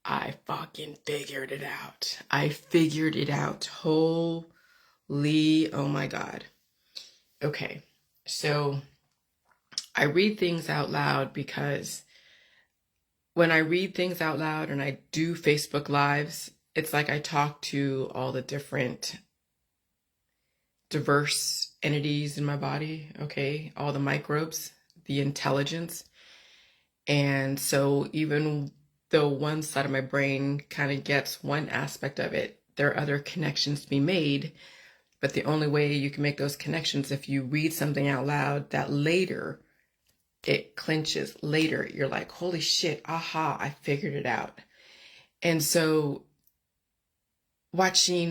I fucking figured it out. I figured it out. Holy, oh my God. Okay, so I read things out loud because when I read things out loud and I do Facebook Lives, it's like I talk to all the different diverse entities in my body, okay? All the microbes, the intelligence. And so even though one side of my brain kind of gets one aspect of it, there are other connections to be made. But the only way you can make those connections if you read something out loud that later it clinches. Later you're like, holy shit, aha, I figured it out. And so watching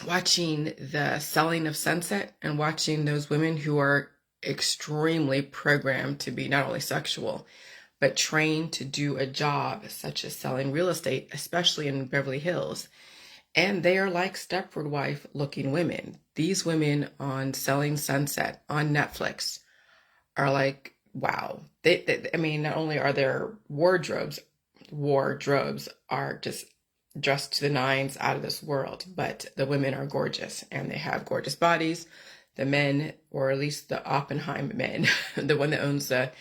the selling of sunset and watching those women who are extremely programmed to be not only sexual but trained to do a job such as selling real estate, especially in Beverly Hills. And they are like Stepford wife looking women. These women on Selling Sunset on Netflix are like, wow. I mean, not only are their wardrobes are just dressed to the nines out of this world, but the women are gorgeous and they have gorgeous bodies. The men, or at least the Oppenheim men, the one that owns the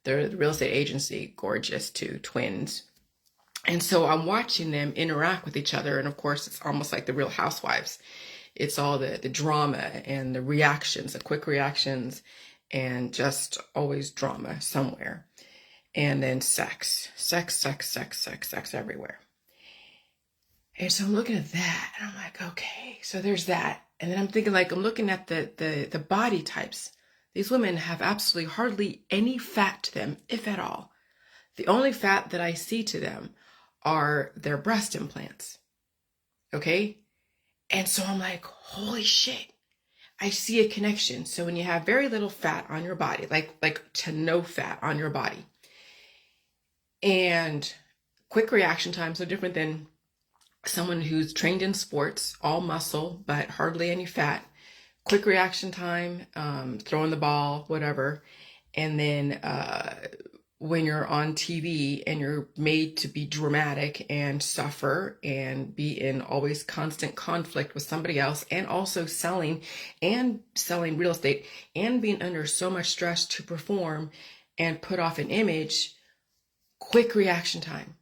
real estate agency, gorgeous too, twins. And so I'm watching them interact with each other. And of course, it's almost like the Real Housewives. It's all the drama and the reactions, the quick reactions, and just always drama somewhere. And then sex everywhere. And so I'm looking at that and I'm like, okay, so there's that. And then I'm thinking, like, I'm looking at the body types. These women have absolutely hardly any fat to them, if at all. The only fat that I see to them are their breast implants. Okay? And so I'm like, holy shit. I see a connection. So when you have very little fat on your body, like to no fat on your body, and quick reaction time, so different than someone who's trained in sports, all muscle, but hardly any fat, quick reaction time, throwing the ball, whatever. And then when you're on TV and you're made to be dramatic and suffer and be in always constant conflict with somebody else, and also selling real estate and being under so much stress to perform and put off an image, quick reaction time.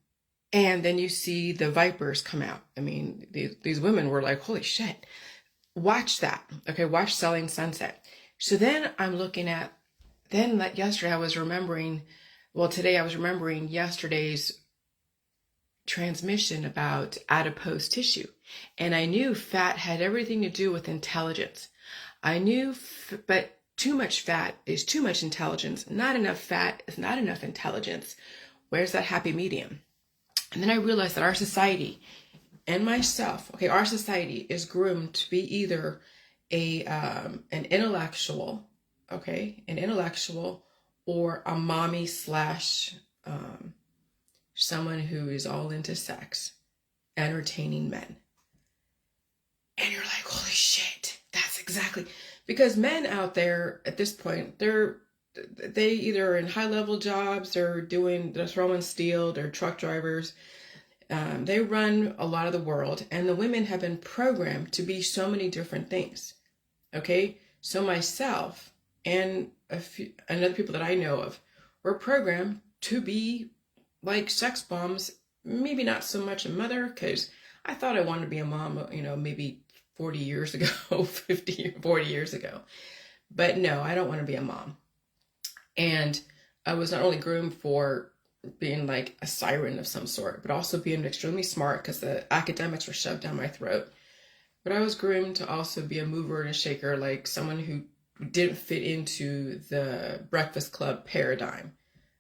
And then you see the vipers come out. I mean, these women were like, holy shit. Watch that. Okay, watch Selling Sunset. So then I'm looking at, like yesterday I was remembering, today I was remembering yesterday's transmission about adipose tissue. And I knew fat had everything to do with intelligence. I knew, but too much fat is too much intelligence. Not enough fat is not enough intelligence. Where's that happy medium? And then I realized that our society and myself, okay, our society is groomed to be either an intellectual, okay, or a mommy slash someone who is all into sex, entertaining men. And you're like, holy shit, that's exactly, because men out there at this point, they either in high level jobs, they're throwing steel, they're truck drivers. They run a lot of the world, and the women have been programmed to be so many different things. Okay, so myself and other people that I know of were programmed to be like sex bombs. Maybe not so much a mother, because I thought I wanted to be a mom, maybe 40 years ago, 40 years ago. But no, I don't want to be a mom. And I was not only groomed for being like a siren of some sort, but also being extremely smart because the academics were shoved down my throat. But I was groomed to also be a mover and a shaker, like someone who didn't fit into the Breakfast Club paradigm,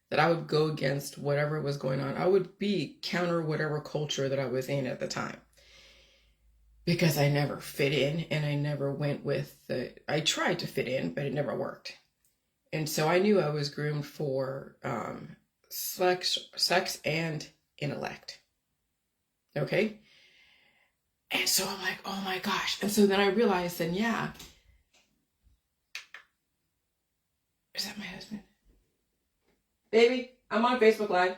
that I would go against whatever was going on. I would counter whatever culture that I was in at the time, because I never fit in and I never went with I tried to fit in, but it never worked. And so I knew I was groomed for sex and intellect. Okay? And so I'm like, oh my gosh. And so then I realized, is that my husband? Baby, I'm on Facebook Live.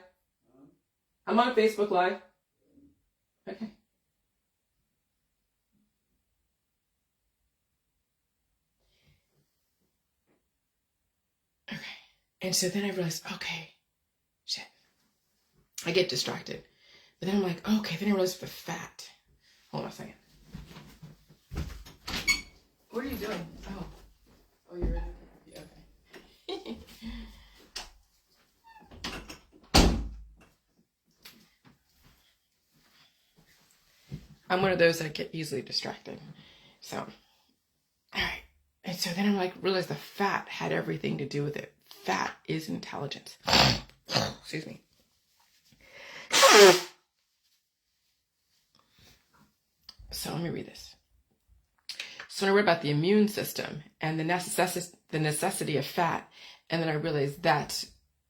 I'm on Facebook Live. Okay. Okay. And so then I realized, okay, shit. I get distracted. But then I'm like, okay, then I realized the fat. Hold on a second. What are you doing? Oh, you're in. Yeah, okay. I'm one of those that get easily distracted. So, all right. And so then I'm like, realized the fat had everything to do with it. Fat is intelligence. Excuse me. So let me read this. So when I read about the immune system and the necessity of fat, and then I realized that's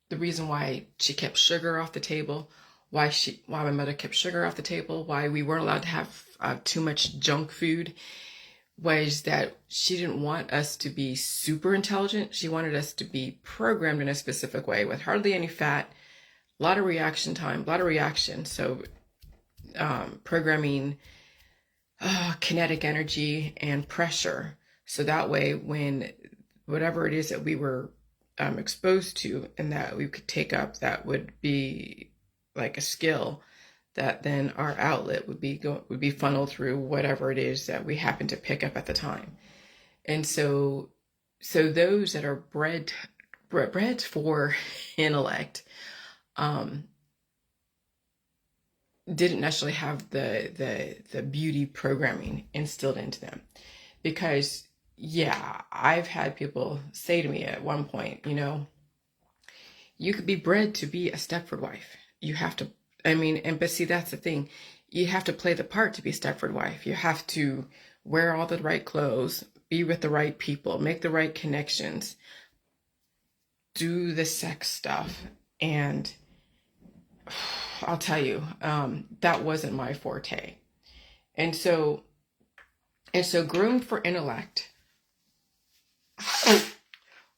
the reason why she kept sugar off the table, why my mother kept sugar off the table, why we weren't allowed to have too much junk food, was that she didn't want us to be super intelligent. She wanted us to be programmed in a specific way with hardly any fat, a lot of reaction time, a lot of reaction. So programming kinetic energy and pressure. So that way, when whatever it is that we were exposed to and that we could take up, that would be like a skill, that then our outlet would be funneled through whatever it is that we happen to pick up at the time. And so those that are bred for intellect didn't necessarily have the beauty programming instilled into them. Because yeah, I've had people say to me at one point, you could be bred to be a Stepford wife. You have to, but see, that's the thing. You have to play the part to be a Stepford wife. You have to wear all the right clothes, be with the right people, make the right connections, do the sex stuff. And I'll tell you, that wasn't my forte. And so groomed for intellect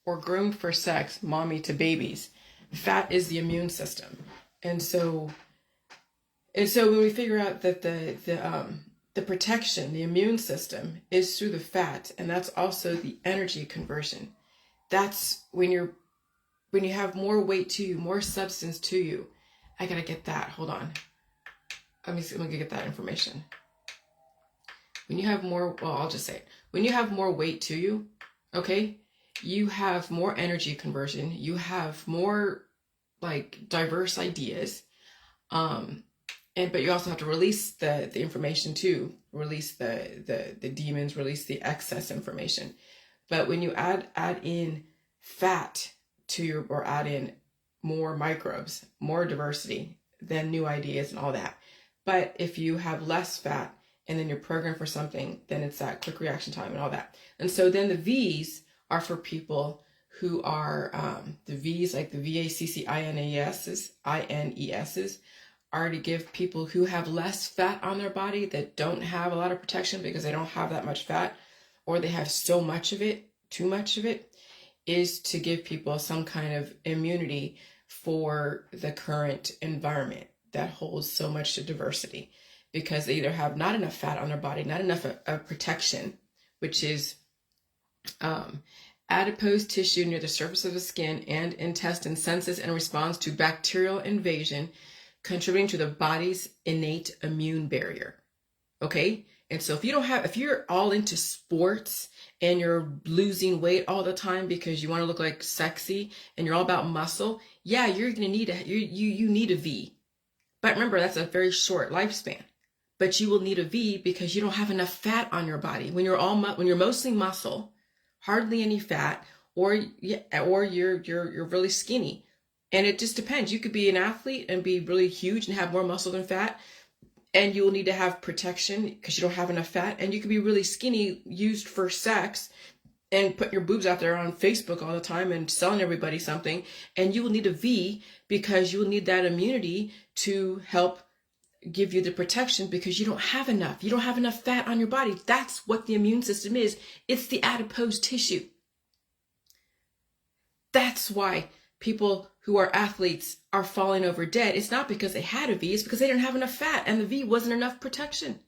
or groomed for sex, mommy to babies, fat is the immune system. And so when we figure out that the protection, the immune system is through the fat, and that's also the energy conversion. That's when you have more weight to you, more substance to you. I gotta get that. Hold on. I'm gonna get that information. When you have more, well, I'll just say it. When you have more weight to you, okay, you have more energy conversion. You have more like diverse ideas. But you also have to release the information too. Release the demons, release the excess information. But when you add in fat to or add in more microbes, more diversity, then new ideas and all that. But if you have less fat and then you're programmed for something, then it's that quick reaction time and all that. And so then the V's are for people who are, the V's, like the VACCINESs, are to give people who have less fat on their body, that don't have a lot of protection because they don't have that much fat, or they have so much of it, too much of it, is to give people some kind of immunity for the current environment that holds so much to diversity, because they either have not enough fat on their body, not enough of protection, which is adipose tissue near the surface of the skin and intestine senses and responds to bacterial invasion, contributing to the body's innate immune barrier. Okay? And so if you're all into sports and you're losing weight all the time because you want to look like sexy and you're all about muscle, yeah, you're going to need you need a V. But remember, that's a very short lifespan. But you will need a V because you don't have enough fat on your body. When you're mostly muscle, hardly any fat, or you're really skinny. And it just depends. You could be an athlete and be really huge and have more muscle than fat, and you will need to have protection because you don't have enough fat. And you could be really skinny, used for sex, and putting your boobs out there on Facebook all the time and selling everybody something. And you will need a V because you will need that immunity to help give you the protection because you don't have enough. You don't have enough fat on your body. That's what the immune system is. It's the adipose tissue. That's why people who are athletes are falling over dead, it's not because they had a V, it's because they didn't have enough fat and the V wasn't enough protection.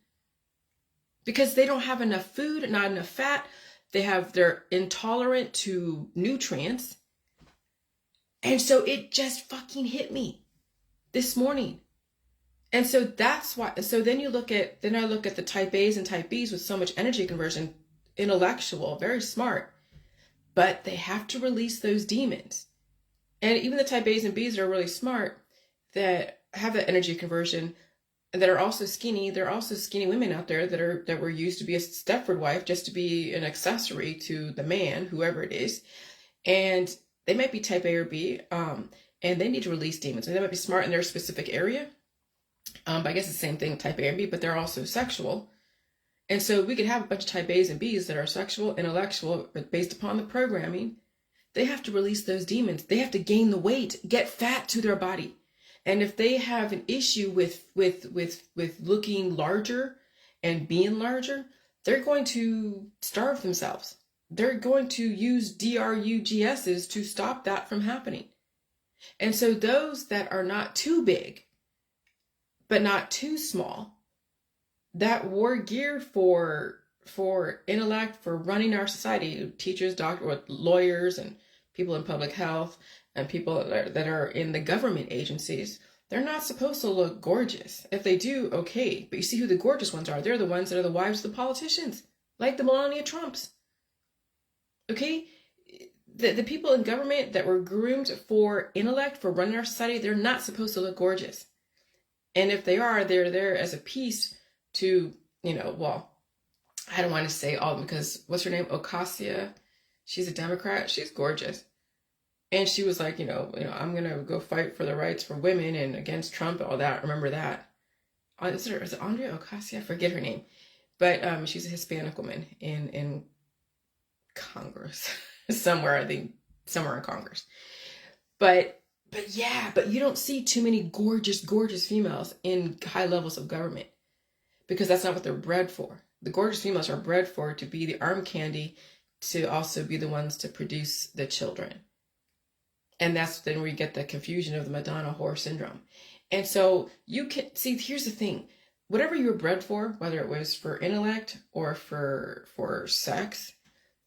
Because they don't have enough food, not enough fat. They're intolerant to nutrients. And so it just fucking hit me this morning. And so that's why, so then I look at the type A's and type B's with so much energy conversion, intellectual, very smart, but they have to release those demons. And even the type A's and B's that are really smart, that have that energy conversion, and that are also skinny, there are also skinny women out there that were used to be a Stepford wife, just to be an accessory to the man, whoever it is. And they might be type A or B, and they need to release demons. And they might be smart in their specific area. But I guess it's the same thing, type A and B, but they're also sexual. And so we could have a bunch of type A's and B's that are sexual, intellectual, but based upon the programming. They have to release those demons. They have to gain the weight, get fat to their body. And if they have an issue with looking larger and being larger, they're going to starve themselves. They're going to use DRUGSs to stop that from happening. And so those that are not too big, but not too small, that wore gear for intellect, for running our society, teachers, doctors, lawyers, and people in public health, and people that are in the government agencies, they're not supposed to look gorgeous. If they do, okay. But you see who the gorgeous ones are. They're the ones that are the wives of the politicians, like the Melania Trumps. Okay? The people in government that were groomed for intellect, for running our society, they're not supposed to look gorgeous. And if they are, they're there as a piece to, well, I don't want to say all of them, because what's her name? Ocasio. She's a Democrat. She's gorgeous. And she was like, I'm going to go fight for the rights for women and against Trump and all that. Remember that? Is it Andrea Ocasio? I forget her name. But she's a Hispanic woman in Congress. Somewhere in Congress. But you don't see too many gorgeous, gorgeous females in high levels of government, because that's not what they're bred for. The gorgeous females are bred for to be the arm candy, to also be the ones to produce the children. And that's then we get the confusion of the Madonna whore syndrome. And so you can see, here's the thing, whatever you were bred for, whether it was for intellect or for sex,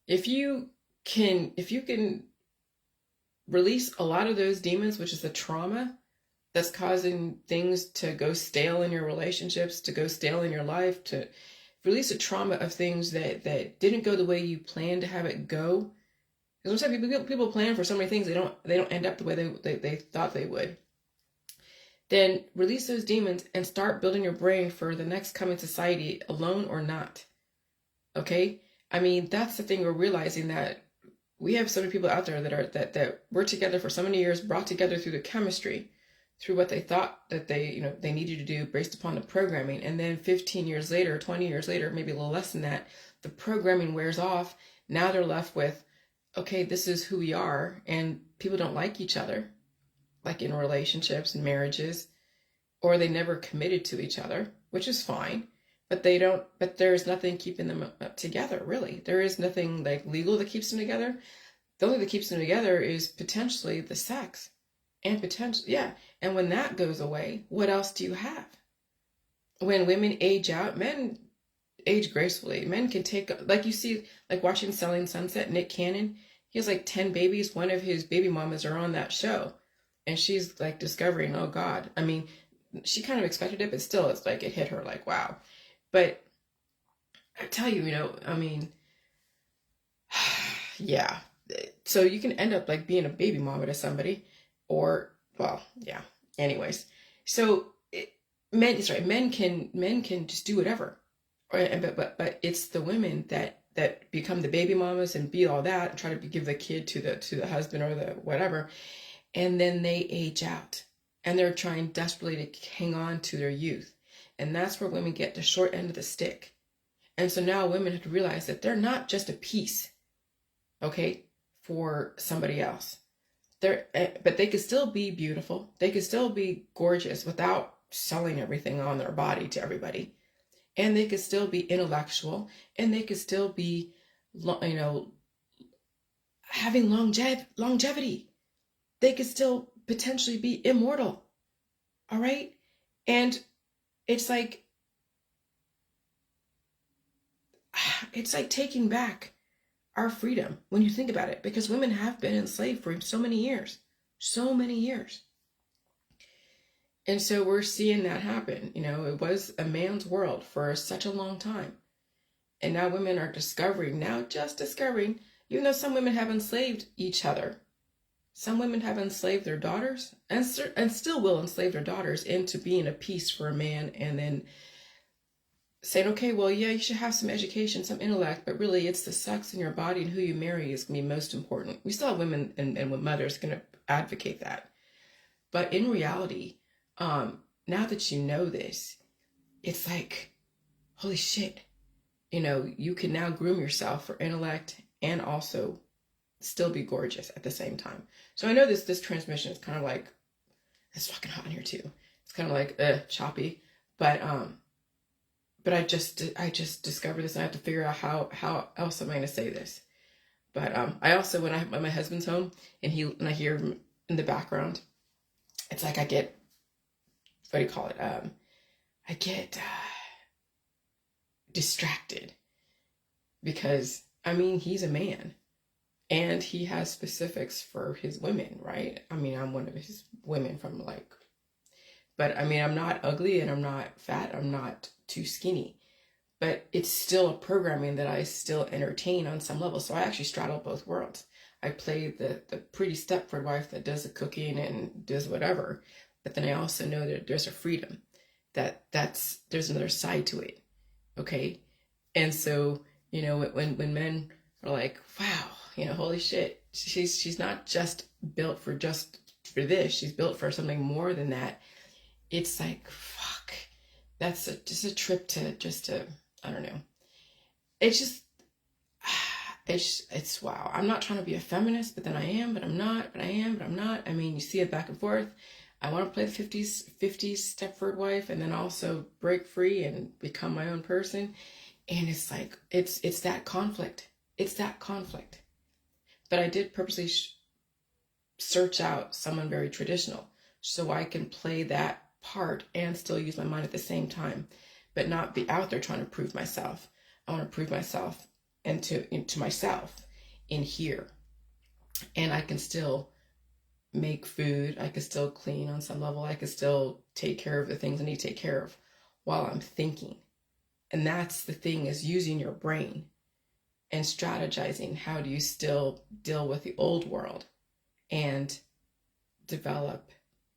if you can release a lot of those demons, which is the trauma that's causing things to go stale in your relationships, to go stale in your life, to release the trauma of things that didn't go the way you planned to have it go. Because sometimes people plan for so many things, they don't end up the way they thought they would. Then release those demons and start building your brain for the next coming society, alone or not. Okay? I mean, that's the thing, we're realizing that we have so many people out there that were together for so many years, brought together through the chemistry, through what they thought that they needed to do based upon the programming. And then 15 years later, 20 years later, maybe a little less than that, the programming wears off. Now they're left with, okay, this is who we are. And people don't like each other, like in relationships and marriages, or they never committed to each other, which is fine. But there's nothing keeping them together, really. There is nothing like legal that keeps them together. The only thing that keeps them together is potentially the sex. And and when that goes away, what else do you have? When women age out, men age gracefully. Men can take, like you see, like watching Selling Sunset, Nick Cannon, he has like 10 babies. One of his baby mamas are on that show. And she's like discovering, oh God. I mean, she kind of expected it, but still it's like it hit her like, wow. But I tell you, I mean, yeah. So you can end up like being a baby mama to somebody, or, well, yeah. Anyways, so men can just do whatever, but it's the women that become the baby mamas and be all that, and try to give the kid to the husband or the whatever, and then they age out, and they're trying desperately to hang on to their youth. And that's where women get the short end of the stick. And so now women have to realize that they're not just a piece, okay, for somebody else. But they could still be beautiful. They could still be gorgeous without selling everything on their body to everybody. And they could still be intellectual. And they could still be, having longevity. They could still potentially be immortal. All right. And it's like taking back our freedom when you think about it, because women have been enslaved for so many years. And so we're seeing that happen. It was a man's world for such a long time. And now women are just discovering, even though some women have enslaved each other, some women have enslaved their daughters and still will enslave their daughters into being a piece for a man, and then saying, okay, well, yeah, you should have some education, some intellect, but really it's the sex in your body and who you marry is going to be most important. We still have women and mothers going to advocate that. But in reality, now that you know this, it's like, holy shit, you can now groom yourself for intellect and also still be gorgeous at the same time. So I know this transmission is kind of like, it's fucking hot in here too. It's kind of like choppy, but I just discovered this, and I have to figure out how else am I going to say this. But I also, when I'm at my husband's home and I hear him in the background, it's like I get, what do you call it? I get distracted, because he's a man and he has specifics for his women, right? I'm one of his women but I'm not ugly and I'm not fat. I'm not too skinny, but it's still a programming that I still entertain on some level. So I actually straddle both worlds. I play the pretty Stepford wife that does the cooking and does whatever, but then I also know that there's a freedom there's another side to it. Okay. And so, when men are like, wow, holy shit, she's not just built for this. She's built for something more than that. It's like, fuck, that's just a trip to, I don't know. It's wow. I'm not trying to be a feminist, but then I am, but I'm not, but I am, but I'm not. You see it back and forth. I want to play the 50s Stepford wife and then also break free and become my own person. And it's like, it's that conflict. It's that conflict. But I did purposely search out someone very traditional so I can play that part and still use my mind at the same time, but not be out there trying to prove myself. I want to prove myself into myself in here. And I can still make food. I can still clean on some level. I can still take care of the things I need to take care of while I'm thinking. And that's the thing, is using your brain and strategizing. How do you still deal with the old world and develop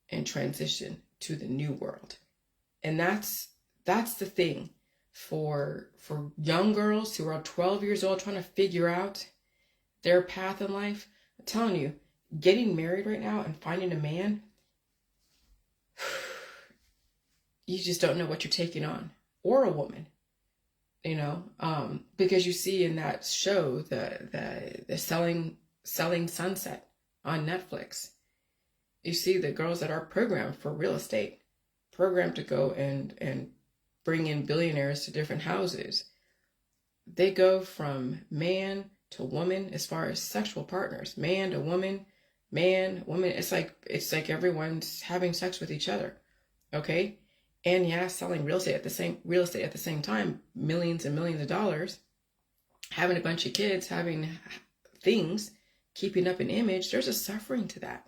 and transition to the new world? And that's the thing for young girls who are 12 years old trying to figure out their path in life. I'm telling you, getting married right now and finding a man, you just don't know what you're taking on, or a woman, because you see in that show, the Selling Sunset on Netflix, you see the girls that are programmed for real estate, programmed to go and bring in billionaires to different houses. They go from man to woman as far as sexual partners, man to woman, man, woman. It's like everyone's having sex with each other. Okay. And yeah, selling real estate at the same time, millions and millions of dollars, having a bunch of kids, having things, keeping up an image. There's a suffering to that.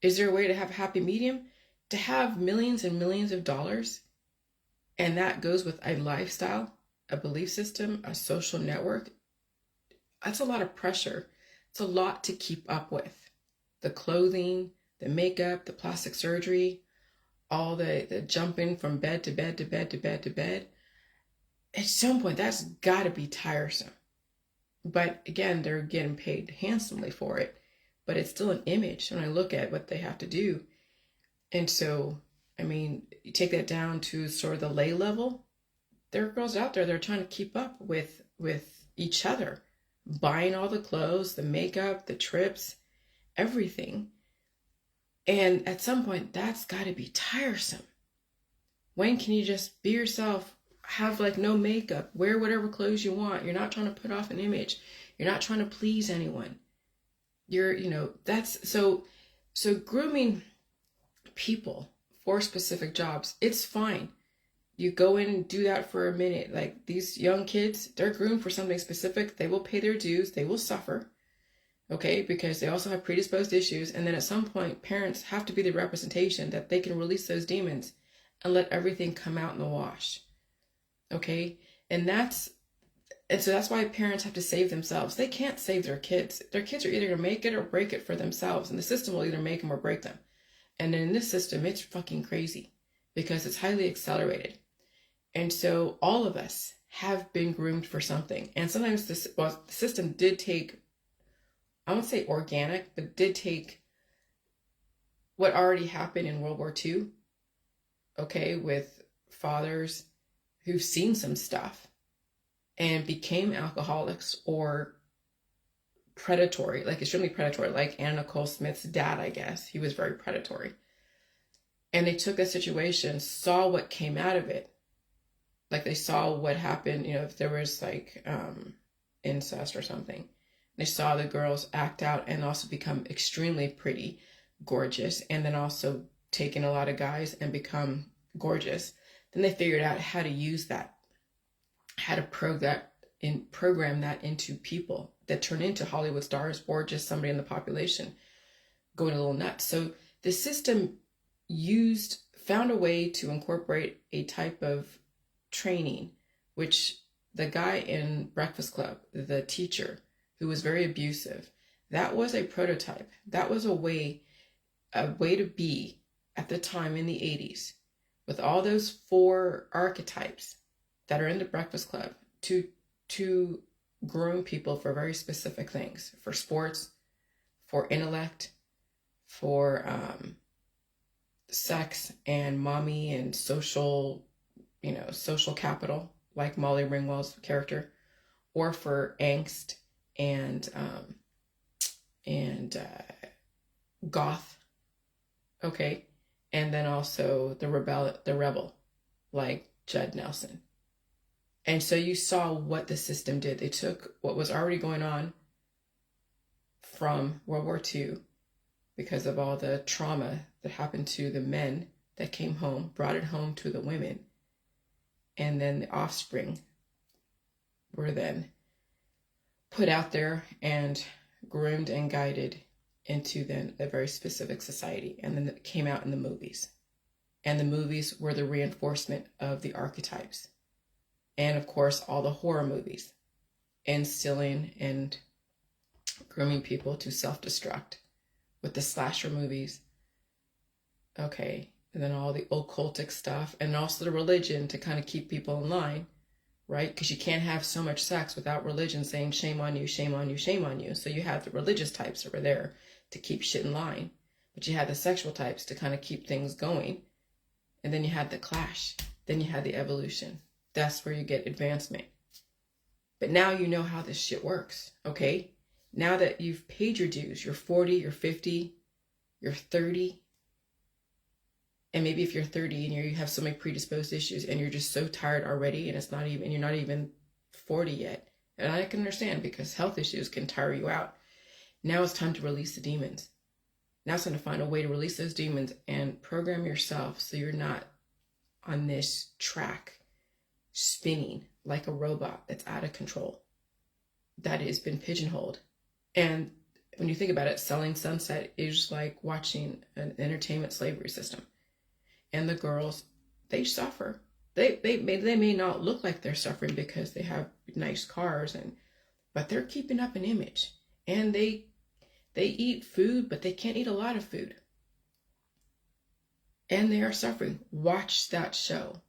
Is there a way to have a happy medium? To have millions and millions of dollars, and that goes with a lifestyle, a belief system, a social network, that's a lot of pressure. It's a lot to keep up with. The clothing, the makeup, the plastic surgery, all the jumping from bed to bed to bed to bed to bed. At some point, that's got to be tiresome. But again, they're getting paid handsomely for it. But it's still an image when I look at what they have to do. And so, you take that down to sort of the lay level. There are girls out there that are trying to keep up with each other, buying all the clothes, the makeup, the trips, everything. And at some point, that's got to be tiresome. When can you just be yourself, have no makeup, wear whatever clothes you want? You're not trying to put off an image. You're not trying to please anyone. That's so So grooming people for specific jobs, it's fine. You go in and do that for a minute. Like these young kids, they're groomed for something specific. They will pay their dues. They will suffer. Okay, because they also have predisposed issues. And then at some point, parents have to be the representation that they can release those demons and let everything come out in the wash. Okay, and so that's why parents have to save themselves. They can't save their kids. Their kids are either going to make it or break it for themselves. And the system will either make them or break them. And in this system, it's fucking crazy because it's highly accelerated. And so all of us have been groomed for something. And sometimes the system did take, I won't say organic, but did take what already happened in World War II, okay, with fathers who've seen some stuff and became alcoholics or predatory, like extremely predatory, like Anna Nicole Smith's dad, I guess. He was very predatory. And they took a situation, saw what came out of it. Like they saw what happened, you know, if there was like incest or something. They saw the girls act out and also become extremely pretty, gorgeous, and then also take in a lot of guys and become gorgeous. Then they figured out how to use that, how to program that into people that turn into Hollywood stars or just somebody in the population going a little nuts. So the system found a way to incorporate a type of training, which the guy in Breakfast Club, the teacher who was very abusive, that was a prototype. That was a way to be at the time in the 80s with all those 4 archetypes that are in the Breakfast Club to groom people for very specific things, for sports, for intellect, for sex and mommy and social, social capital, like Molly Ringwald's character, or for angst and goth, okay, and then also the rebel, like Judd Nelson. And so you saw what the system did. They took what was already going on from World War II because of all the trauma that happened to the men that came home, brought it home to the women, and then the offspring were then put out there and groomed and guided into then a very specific society. And then it came out in the movies. And the movies were the reinforcement of the archetypes. And of course, all the horror movies, instilling and grooming people to self-destruct with the slasher movies. Okay. And then all the occultic stuff and also the religion to kind of keep people in line, right? Because you can't have so much sex without religion saying shame on you, shame on you, shame on you. So you have the religious types that were there to keep shit in line, but you had the sexual types to kind of keep things going. And then you had the clash. Then you had the evolution. That's where you get advancement. But now you know how this shit works, okay? Now that you've paid your dues, you're 40, you're 50, you're 30. And maybe if you're 30 and you have so many predisposed issues and you're just so tired already and you're not even 40 yet. And I can understand because health issues can tire you out. Now it's time to release the demons. Now it's time to find a way to release those demons and program yourself so you're not on this track spinning like a robot that's out of control, that has been pigeonholed. And when you think about it, selling Sunset is like watching an entertainment slavery system. And the girls, they suffer. They may not look like they're suffering because they have nice cars, but they're keeping up an image. And they eat food, but they can't eat a lot of food. And they are suffering. Watch that show.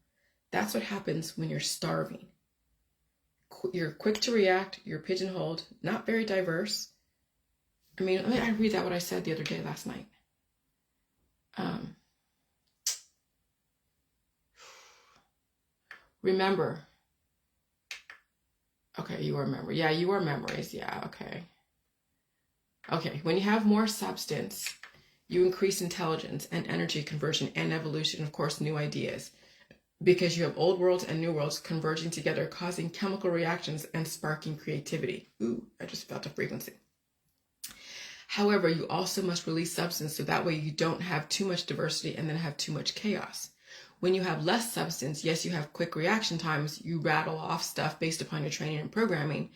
That's what happens when you're starving. You're quick to react. You're pigeonholed. Not very diverse. I mean, I read that what I said the other day last night. Remember. Okay, you are memory. Yeah, you are memories. Yeah, okay. Okay, when you have more substance, you increase intelligence and energy conversion and evolution, of course, new ideas. Because you have old worlds and new worlds converging together, causing chemical reactions and sparking creativity. Ooh, I just felt a frequency. However, you also must release substance so that way you don't have too much diversity and then have too much chaos. When you have less substance, yes, you have quick reaction times, you rattle off stuff based upon your training and programming.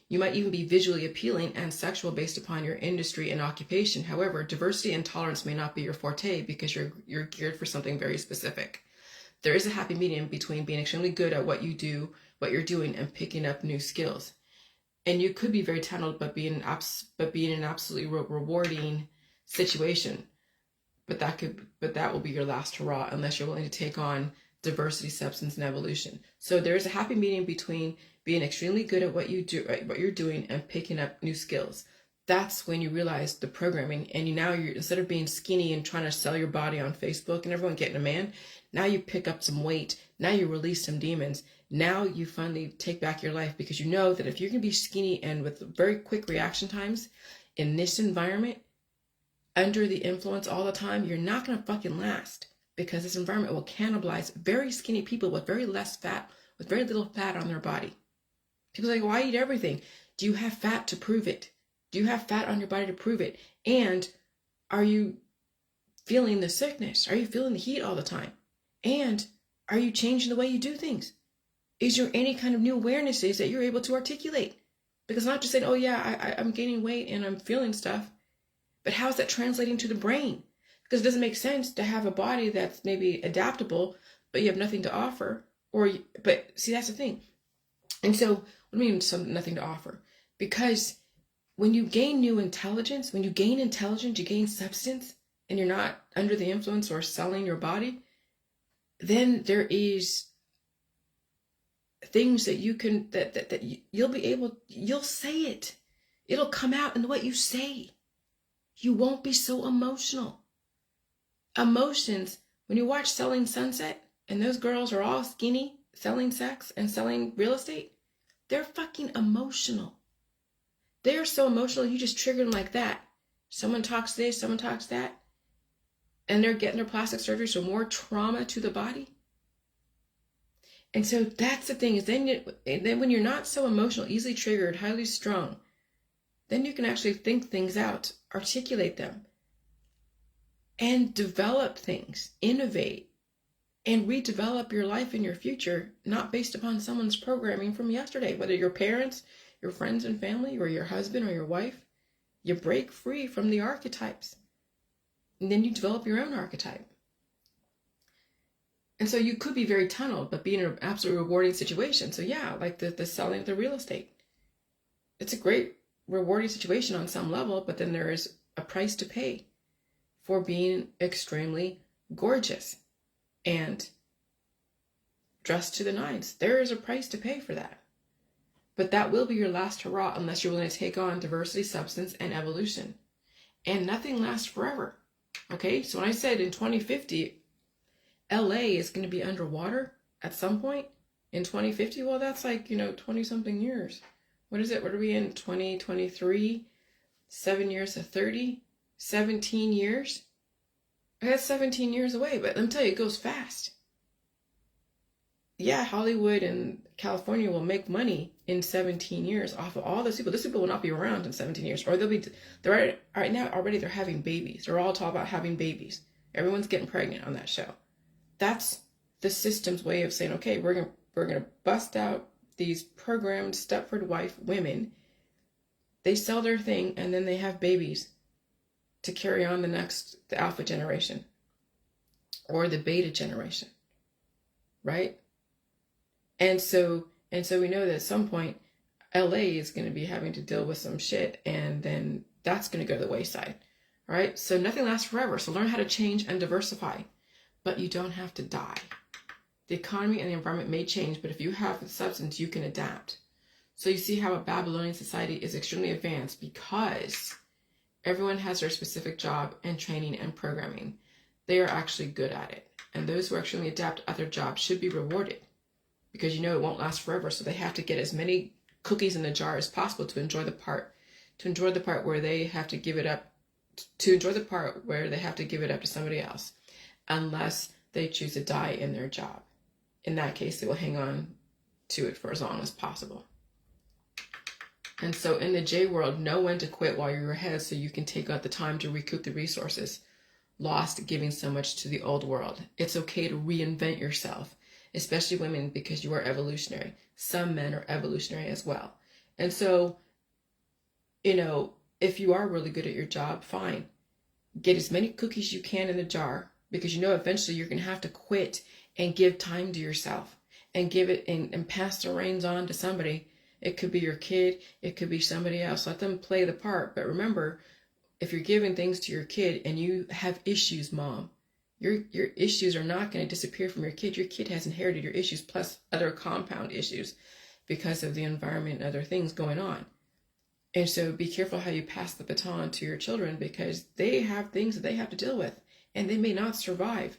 You might even be visually appealing and sexual based upon your industry and occupation. However, diversity and tolerance may not be your forte because you're geared for something very specific. There is a happy medium between being extremely good at what you do, what you're doing, and picking up new skills. And you could be very talented, but be in an absolutely rewarding situation. But that will be your last hurrah unless you're willing to take on diversity, substance, and evolution. So there is a happy medium between being extremely good at what you're doing, and picking up new skills. That's when you realize the programming, and you're instead of being skinny and trying to sell your body on Facebook and everyone getting a man, now you pick up some weight. Now you release some demons. Now you finally take back your life, because you know that if you're going to be skinny and with very quick reaction times in this environment, under the influence all the time, you're not going to fucking last, because this environment will cannibalize very skinny people with very less fat, with very little fat on their body. People are like, why eat everything? Do you have fat to prove it? Do you have fat on your body to prove it? And are you feeling the sickness? Are you feeling the heat all the time? And are you changing the way you do things? Is there any kind of new awarenesses that you're able to articulate? Because not just saying, oh yeah, I'm gaining weight and I'm feeling stuff, but how is that translating to the brain? Because it doesn't make sense to have a body that's maybe adaptable, but you have nothing to offer. But see, that's the thing. And so, what do you mean nothing to offer? Because when you gain new intelligence, when you gain intelligence, you gain substance, and you're not under the influence or selling your body, then there is things that you can, that you'll be able, you'll say it. It'll come out in what you say. You won't be so emotional. Emotions, when you watch Selling Sunset, and those girls are all skinny, selling sex and selling real estate, they're fucking emotional. They're so emotional, you just trigger them like that. Someone talks this, someone talks that, and they're getting their plastic surgery, so more trauma to the body. And so that's the thing, is then when you're not so emotional, easily triggered, highly strung, then you can actually think things out, articulate them, and develop things, innovate, and redevelop your life and your future, not based upon someone's programming from yesterday, whether your parents, your friends and family, or your husband or your wife. You break free from the archetypes, and then you develop your own archetype. And so you could be very tunneled, but be in an absolutely rewarding situation. So yeah, like the selling of the real estate. It's a great rewarding situation on some level, but then there is a price to pay for being extremely gorgeous and dressed to the nines. There is a price to pay for that. But that will be your last hurrah unless you're willing to take on diversity, substance, and evolution. And nothing lasts forever. Okay, so when I said in 2050, LA is going to be underwater at some point in 2050, well, that's like, 20 something years. What is it? What are we in? 2023? 7 years to 30? 17 years? That's 17 years away, but let me tell you, it goes fast. Yeah, Hollywood and California will make money in 17 years off of all those people. Those people will not be around in 17 years, or they're right now already, they're having babies. They're all talking about having babies. Everyone's getting pregnant on that show. That's the system's way of saying, okay, we're gonna bust out these programmed Stepford wife women. They sell their thing and then they have babies to carry on the alpha generation or the beta generation, right? And so we know that at some point LA is going to be having to deal with some shit, and then that's going to go to the wayside. All right, so nothing lasts forever. So learn how to change and diversify, but you don't have to die. The economy and the environment may change, but if you have the substance, you can adapt. So you see how a Babylonian society is extremely advanced because everyone has their specific job and training and programming. They are actually good at it. And those who actually adapt other jobs should be rewarded, because it won't last forever. So they have to get as many cookies in the jar as possible to enjoy the part where they have to give it up, to somebody else, unless they choose to die in their job. In that case, they will hang on to it for as long as possible. And so in the J world, know when to quit while you're ahead so you can take out the time to recoup the resources lost giving so much to the old world. It's okay to reinvent yourself, especially women, because you are evolutionary. Some men are evolutionary as well. And so, if you are really good at your job, fine. Get as many cookies you can in the jar, because eventually you're going to have to quit and give time to yourself and give it and pass the reins on to somebody. It could be your kid. It could be somebody else. Let them play the part. But remember, if you're giving things to your kid and you have issues, mom, your issues are not going to disappear from your kid. Your kid has inherited your issues plus other compound issues because of the environment and other things going on. And so be careful how you pass the baton to your children, because they have things that they have to deal with and they may not survive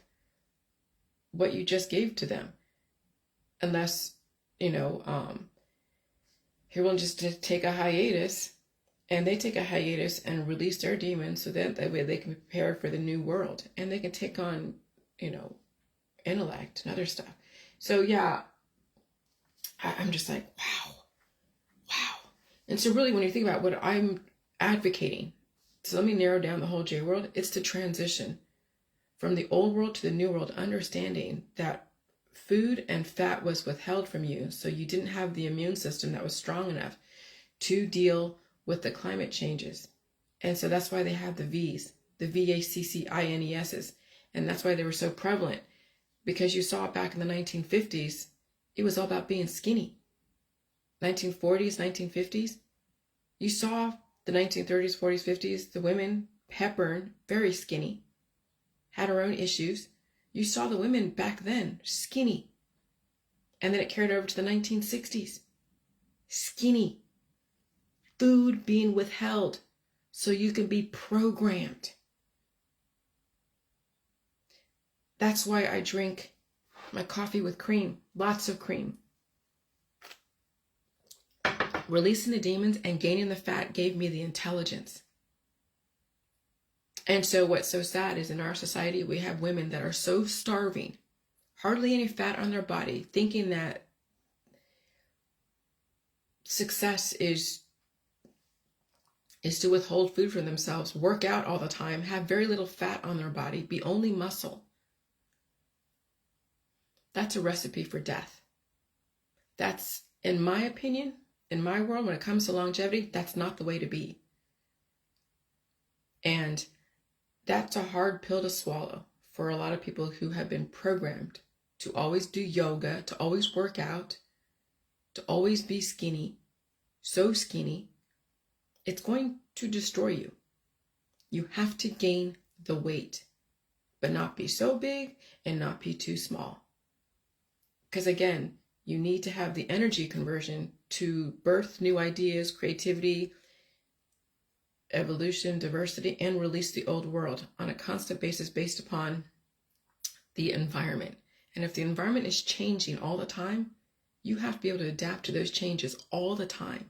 what you just gave to them unless, you're willing just to take a hiatus. And they take a hiatus and release their demons so that way they can prepare for the new world and they can take on, intellect and other stuff. So yeah, I'm just like, wow. And so really when you think about what I'm advocating, so let me narrow down the whole J world, it's to transition from the old world to the new world, understanding that food and fat was withheld from you so you didn't have the immune system that was strong enough to deal with the climate changes. And so that's why they have the V's, the VACCINESs. And that's why they were so prevalent, because you saw it back in the 1950s, it was all about being skinny. 1940s, 1950s, you saw the 1930s, 40s, 50s, the women, Hepburn, very skinny, had her own issues. You saw the women back then, skinny. And then it carried over to the 1960s, skinny. Food being withheld so you can be programmed. That's why I drink my coffee with cream, lots of cream. Releasing the demons and gaining the fat gave me the intelligence. And so what's so sad is in our society, we have women that are so starving, hardly any fat on their body, thinking that success is to withhold food from themselves, work out all the time, have very little fat on their body, be only muscle. That's a recipe for death. That's, in my opinion, in my world, when it comes to longevity, that's not the way to be. And that's a hard pill to swallow for a lot of people who have been programmed to always do yoga, to always work out, to always be skinny, so skinny. It's going to destroy you. You have to gain the weight, but not be so big and not be too small. Because again, you need to have the energy conversion to birth new ideas, creativity, evolution, diversity, and release the old world on a constant basis based upon the environment. And if the environment is changing all the time, you have to be able to adapt to those changes all the time.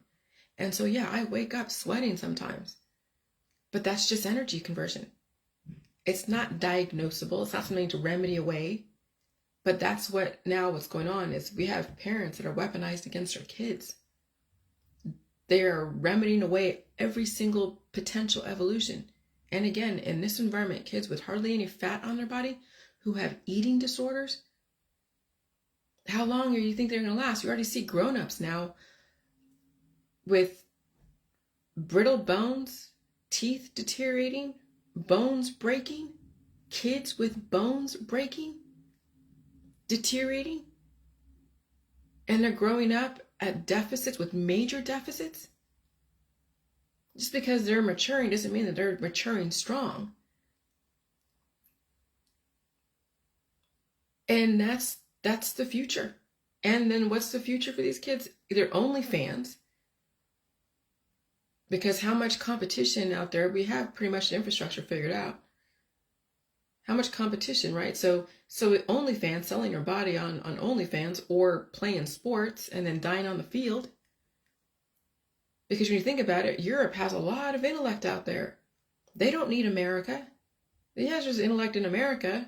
And so, yeah, I wake up sweating sometimes, but that's just energy conversion. It's not diagnosable. It's not something to remedy away, but that's what's going on is we have parents that are weaponized against their kids. They are remedying away every single potential evolution. And again, in this environment, kids with hardly any fat on their body who have eating disorders, how long do you think they're going to last? You already see grown-ups now with brittle bones, teeth deteriorating, bones breaking, kids with bones breaking, deteriorating, and they're growing up at deficits with major deficits. Just because they're maturing doesn't mean that they're maturing strong. And that's the future. And then what's the future for these kids? Either OnlyFans, because how much competition out there, we have pretty much the infrastructure figured out. How much competition, right? So OnlyFans, selling your body on OnlyFans, or playing sports and then dying on the field. Because when you think about it, Europe has a lot of intellect out there. They don't need America. Yeah, there's intellect in America.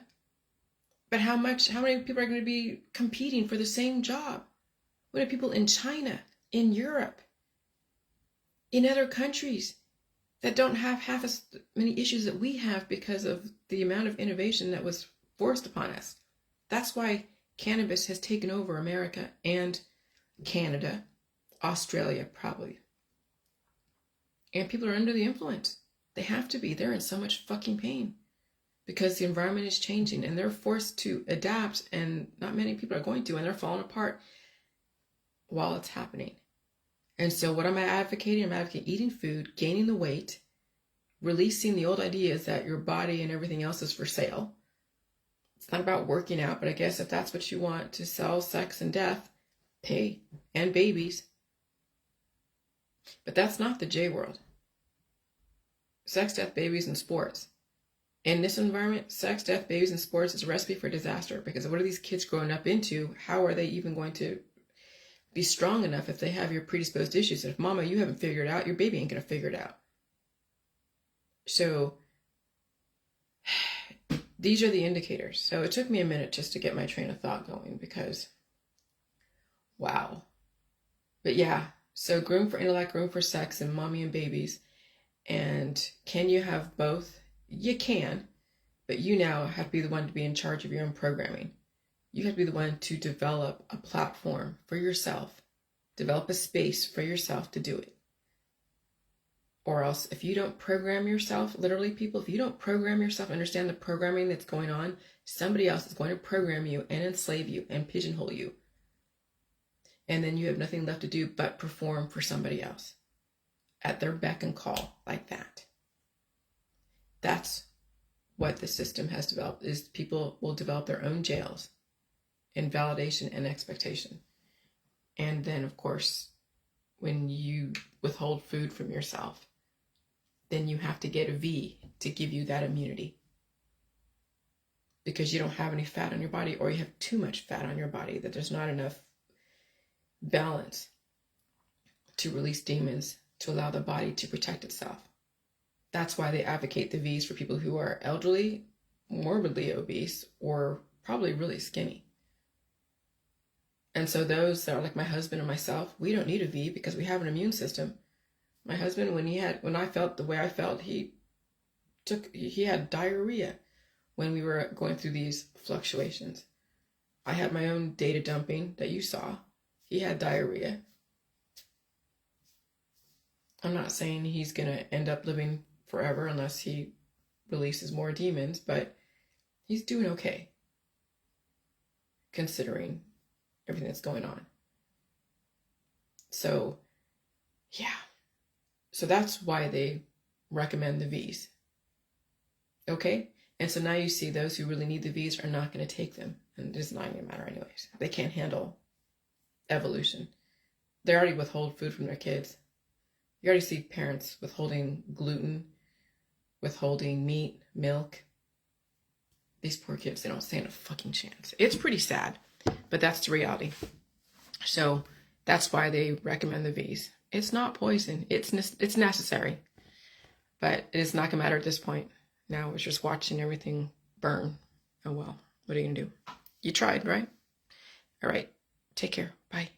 But how many people are going to be competing for the same job? What are people in China, in Europe? in other countries that don't have half as many issues that we have because of the amount of innovation that was forced upon us. That's why cannabis has taken over America and Canada, Australia probably. And people are under the influence. They have to be. They're in so much fucking pain because the environment is changing and they're forced to adapt, and not many people are going to, and they're falling apart while it's happening. And so what am I advocating? I'm advocating eating food, gaining the weight, releasing the old ideas that your body and everything else is for sale. It's not about working out, but I guess if that's what you want to sell, sex and death, pay, and babies. But that's not the J world. Sex, death, babies, and sports. In this environment, sex, death, babies, and sports is a recipe for disaster, because what are these kids growing up into? How are they even going to be strong enough if they have your predisposed issues? If mama, you haven't figured it out, your baby ain't going to figure it out. So these are the indicators. So it took me a minute just to get my train of thought going, because wow. But yeah, so groomed for intellect, groomed for sex, and mommy and babies. And can you have both? You can, but you now have to be the one to be in charge of your own programming. You have to be the one to develop a platform for yourself, develop a space for yourself to do it. Or else, if you don't program yourself, literally people, if you don't program yourself, understand the programming that's going on, somebody else is going to program you and enslave you and pigeonhole you. And then you have nothing left to do but perform for somebody else at their beck and call, like that. That's what the system has developed, is people will develop their own jails in validation and expectation. And then, of course, when you withhold food from yourself, then you have to get a V to give you that immunity. Because you don't have any fat on your body, or you have too much fat on your body, that there's not enough balance to release demons to allow the body to protect itself. That's why they advocate the V's for people who are elderly, morbidly obese, or probably really skinny. And so those that are like my husband and myself, we don't need a V because we have an immune system. My husband, when I felt the way I felt, he had diarrhea when we were going through these fluctuations. I had my own data dumping that you saw. He had diarrhea. I'm not saying he's going to end up living forever unless he releases more demons, but he's doing okay considering everything that's going on. So, yeah. So that's why they recommend the V's. Okay? And so now you see those who really need the V's are not going to take them. And it's not going to matter anyways. They can't handle evolution. They already withhold food from their kids. You already see parents withholding gluten, withholding meat, milk. These poor kids, they don't stand a fucking chance. It's pretty sad, but that's the reality. So that's why they recommend the V's. It's not poison. It's necessary, but it's not gonna matter at this point. Now it's just watching everything burn. Oh well, what are you gonna do? You tried, right? All right, take care. Bye.